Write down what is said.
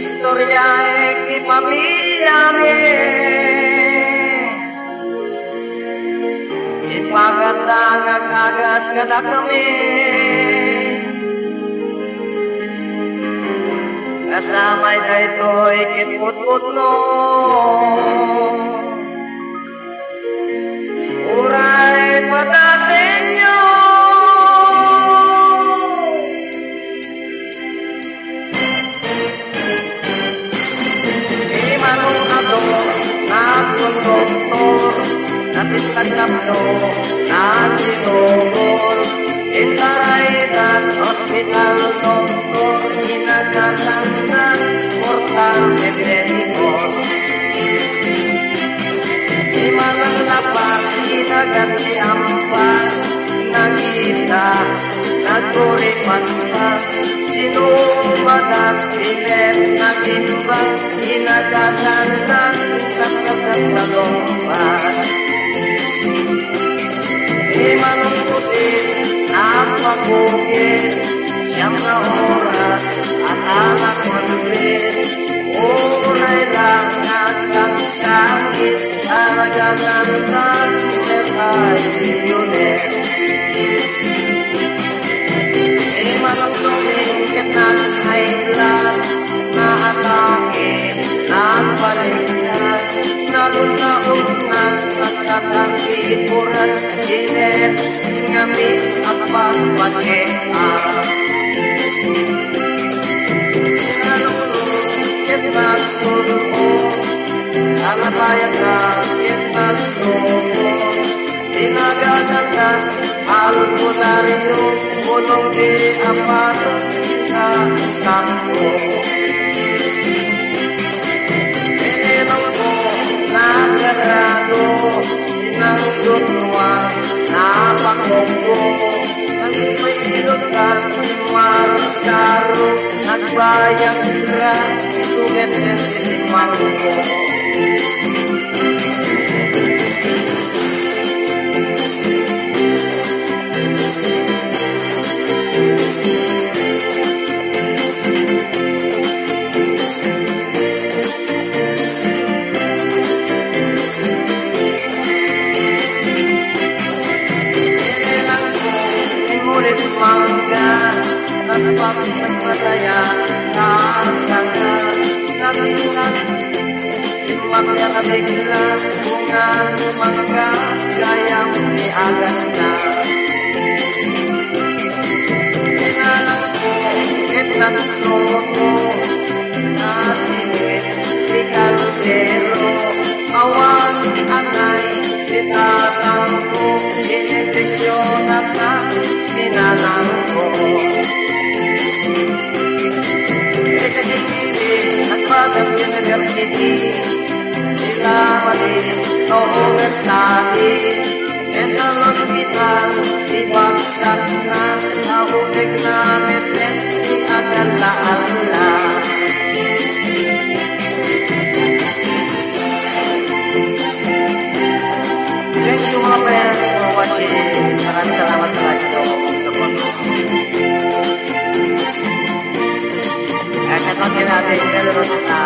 istorya di pamilya me. Ipaganda nga kagas kada kami. Kasamay na ito'y kitput-put no. Uray patasin nyo. Imanong ato nagkondoktor, natislaglamno, nagtinugor. Intaraydan hospital doktor, inagasandan, mortante medikor. Imanang lapas, inaganti ampas, nagita, nagpuripas-pas. Sinumadat, pilet, nagimbang, inagasandan, nagkagat sa lompas. Imanang putin, napagugit, siyam na oras, at anak manulit. Uray lang nagsangsangit, alagasandan, merayunet. Imanang sumingkit ng high blood, naatake, nagpalindat, nagunta-ungan, at katangkipuran, inet, ngamit, at pagpakean. Inalulungkit nagsulpo, alapayag na kit nagsulpo. Inagasandan, albularyo, punong di apato, na sampo. Ilang ko, nagarado, inangdunwa, napakonggo. Naging may ilutan, marusaro, nagbayang gra, isumetres isimango. Mangga, tas pagkat masaya, nasangka, natingnan, imagya na bigla, bunga mangga, gayang ni agas na. Inalang ko, kitlang soto, nasingit, di kalsero, awan anay, itatang ko, inibisyon at na, minanang ko. Ikasingili at pasang university, ilamali, noong study, mental hospital, ibagsak na, nahulig na meten, di agala-ala. Thank you mga friends for watching. Maraming salamat sa like ito. Shoutout din natin, meron na